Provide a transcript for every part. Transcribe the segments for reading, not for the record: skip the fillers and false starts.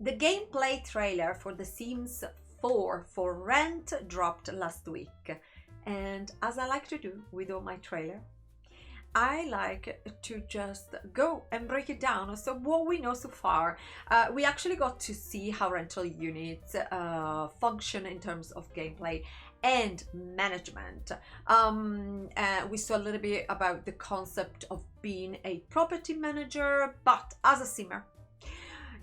The gameplay trailer for The Sims 4 for Rent dropped last week, and as I like to do with all my trailer, I like to just go and break it down. So what we know so far, we actually got to see how rental units function in terms of gameplay and management. We saw a little bit about the concept of being a property manager, but as a simmer,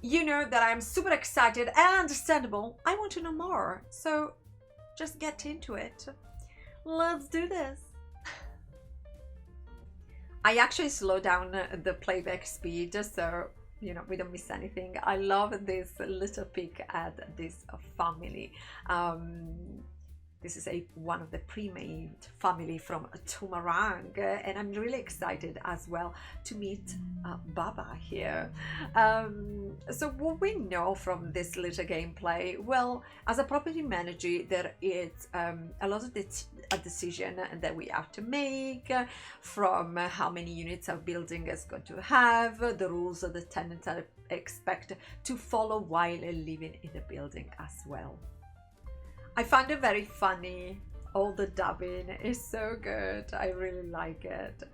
you know that I'm super excited and understandable. I want to know more, so just get into it. Let's do this. I actually slow down the playback speed so we don't miss anything. I love this little peek at this family. This is one of the pre-made family from Tumarang, and I'm really excited as well to meet Baba here. So what we know from this little gameplay, well, as a property manager, there is a lot of a decision that we have to make, from how many units a building is going to have, the rules that the tenants are expect to follow while living in the building as well. I found it very funny. All the dubbing is so good. I really like it.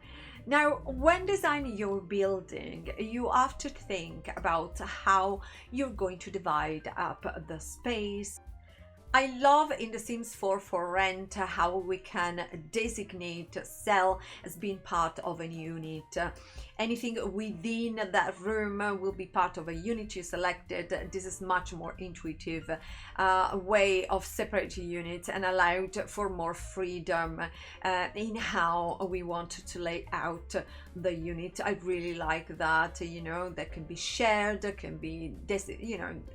Now, when designing your building, you have to think about how you're going to divide up the space. I love in The Sims 4 for Rent how we can designate cell as being part of a unit. Anything within that room will be part of a unit you selected. This is much more intuitive way of separating units and allowed for more freedom in how we want to lay out the unit. I really like that. That can be shared, can be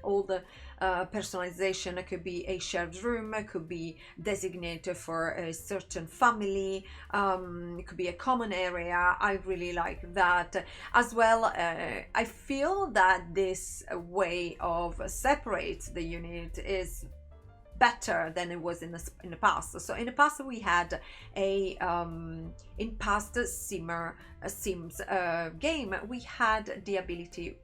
all the personalization. It could be a shared room, it could be designated for a certain family, it could be a common area. I really like that as well. I feel that this way of separate the unit is better than it was in the past. So in the past we had in past Sims game, we had the ability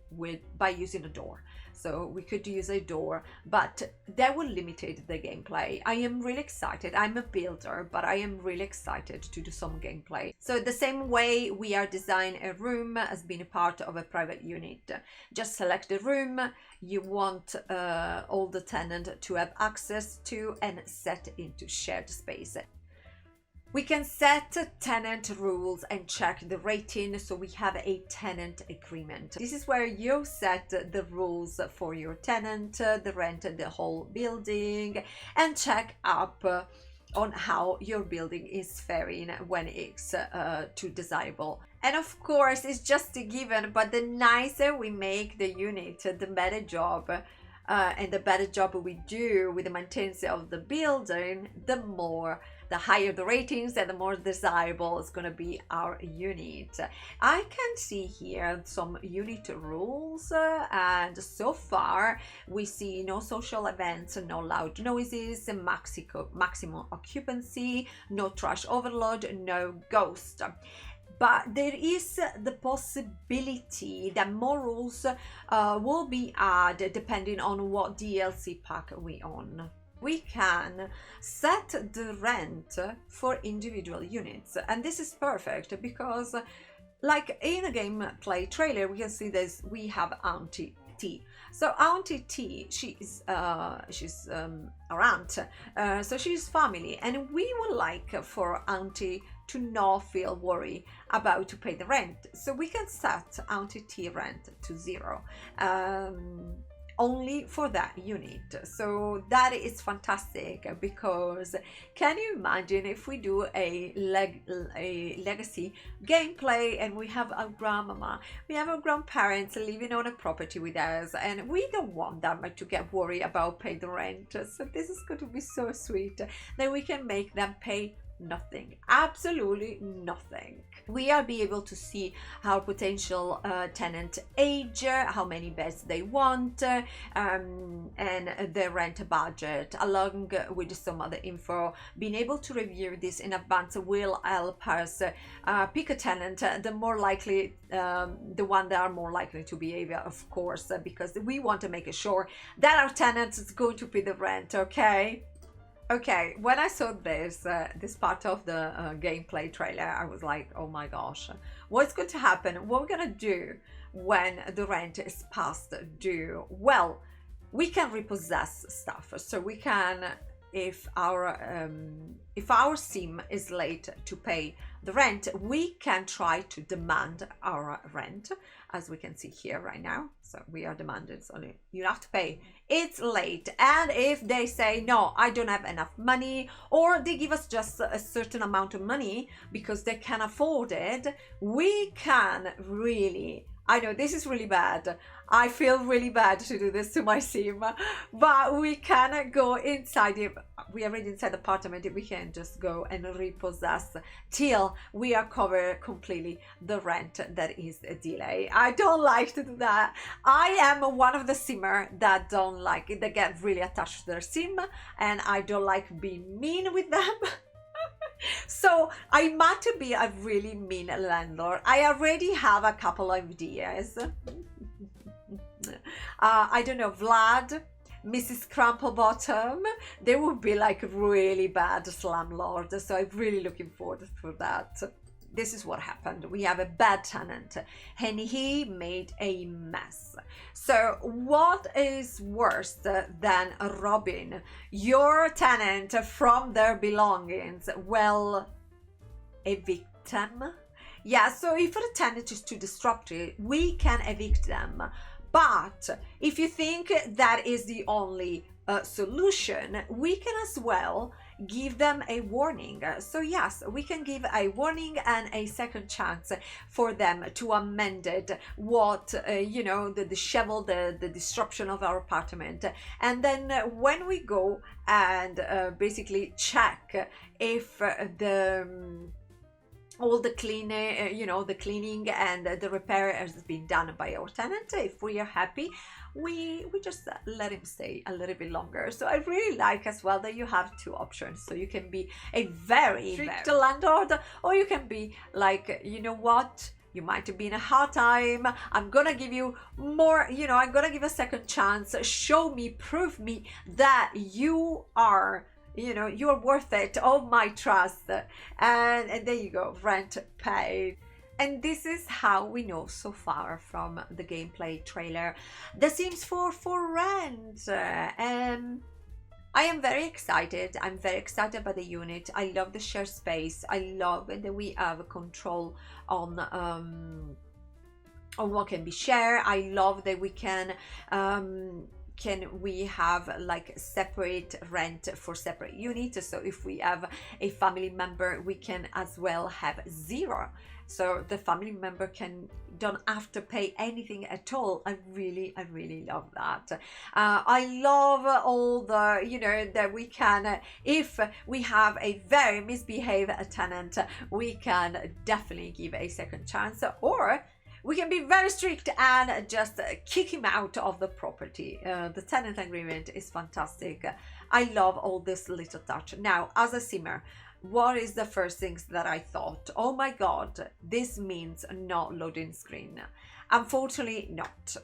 by using a door. So we could use a door, but that will limit the gameplay. I am really excited. I'm a builder, but I am really excited to do some gameplay. So the same way we are designing a room as being a part of a private unit. Just select the room you want all the tenants to have access to and set into shared space. We can set tenant rules and check the rating, so we have a tenant agreement. This is where you set the rules for your tenant, the rent, the whole building, and check up on how your building is faring when it's too desirable. And of course, it's just a given, but the nicer we make the unit, the better job. And the better job we do with the maintenance of the building, the higher the ratings and the more desirable is going to be our unit. I can see here some unit rules, and so far we see no social events, no loud noises, maximum occupancy, no trash overload, no ghost. But there is the possibility that more rules will be added depending on what DLC pack we own. We can set the rent for individual units, and this is perfect because, like in a gameplay trailer, we can see this. We have Auntie T. So Auntie T, she's our aunt, so she's family, and we would like for Auntie to not feel worried about to pay the rent. So we can set Auntie T rent to 0. Only for that unit. So that is fantastic, because can you imagine if we do a legacy gameplay and we have our grandmama, we have our grandparents living on a property with us, and we don't want them to get worried about paying the rent. So this is going to be so sweet that we can make them pay nothing, absolutely nothing. We are be able to see our potential tenant age, how many beds they want, and their rent budget, along with some other info. Being able to review this in advance will help us pick a tenant, the more likely, the one that are more likely to behave, of course, because we want to make sure that our tenant is going to pay the rent. Okay, when I saw this part of the gameplay trailer, I was like, oh my gosh, what's going to happen? What we're gonna do when the rent is past due? Well, we can repossess stuff. So we can, if our sim is late to pay the rent, we can try to demand our rent, as we can see here right now. So we are demanded, so you have to pay. It's late, and if they say no, I don't have enough money, or they give us just a certain amount of money because they can afford it, we can really, I know this is really bad, I feel really bad to do this to my sim, but we can go inside it. We are already inside the apartment. We can just go and repossess till we are covered completely the rent that is a delay. I don't like to do that. I am one of the simmer that don't like it. They get really attached to their sim, and I don't like being mean with them. So I might be a really mean landlord. I already have a couple of ideas. I don't know, Vlad, Mrs. Crumplebottom, they would be like really bad slumlord. So I'm really looking forward for that. This is what happened. We have a bad tenant and he made a mess. So what is worse than robbing your tenant from their belongings? Well, evict them. Yeah, so if the tenant is too disruptive, we can evict them. But if you think that is the only solution, we can as well give them a warning. So yes, we can give a warning and a second chance for them to amend it, what the disheveled, the disruption of our apartment. And then when we go and basically check if all the cleaning, the cleaning and the repair has been done by our tenant, if we are happy, we just let him stay a little bit longer. So I really like as well that you have two options. So you can be a very strict landlord, or you can be like, you know what, you might be in a hard time, I'm gonna give you more, I'm gonna give a second chance, show me, prove me that you are you're worth it, all my trust, and there you go, rent paid. And this is how we know so far from the gameplay trailer The Sims 4 for rent. I am very excited. I'm very excited about the unit. I love the shared space. I love that we have control on what can be shared. I love that we can we have like separate rent for separate units. So if we have a family member, we can as well have zero, so the family member don't have to pay anything at all. I really love that. I love all the that we can, if we have a very misbehaved tenant, we can definitely give a second chance, or we can be very strict and just kick him out of the property. The tenant agreement is fantastic. I love all this little touch. Now, as a simmer, what is the first things that I thought? Oh my God, this means no loading screen. Unfortunately, not.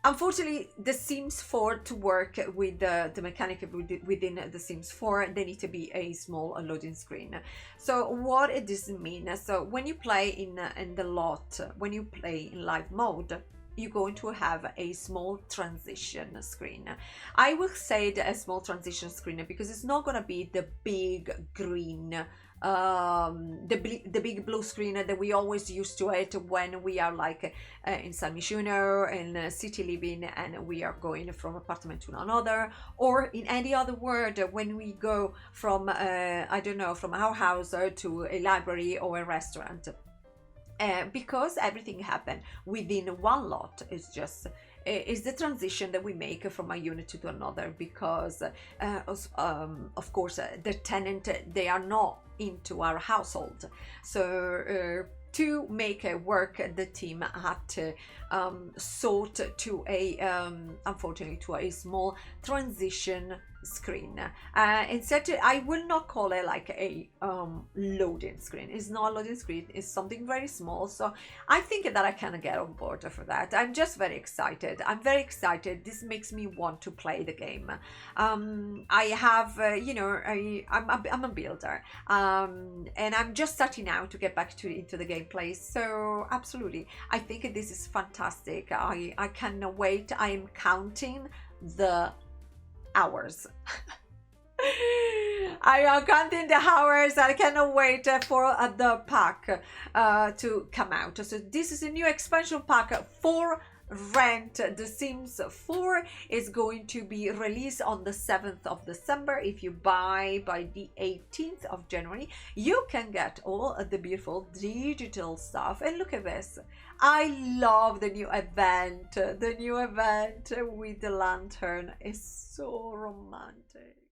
Unfortunately, The Sims 4 to work with the mechanic within The Sims 4, they need to be a small loading screen. So what it does mean? So when you play in the lot, when you play in live mode, you're going to have a small transition screen. I will say a small transition screen because it's not going to be the big green the big blue screen that we always used to it when we are like in San Myshuno in city living and we are going from apartment to another, or in any other word when we go from I don't know, from our house to a library or a restaurant, because everything happened within one lot. It's just is the transition that we make from a unit to another, because of course the tenant, they are not into our household, so to make it work, the team had to sort to a unfortunately to a small transition screen. Instead, I will not call it like a loading screen. It's not a loading screen, it's something very small, so I think that I can get on board for that. I'm just very excited. I'm very excited. This makes me want to play the game. I have I'm a builder, and I'm just starting out to get back into the gameplay, so absolutely I think this is fantastic. I cannot wait. I am counting the hours. I am counting the hours. I cannot wait for the pack to come out. So this is a new expansion pack for rent. The Sims 4 is going to be released on the 7th of December. If you buy by the 18th of January, you can get all of the beautiful digital stuff. And look at this. I love the new event. The new event with the lantern is so romantic.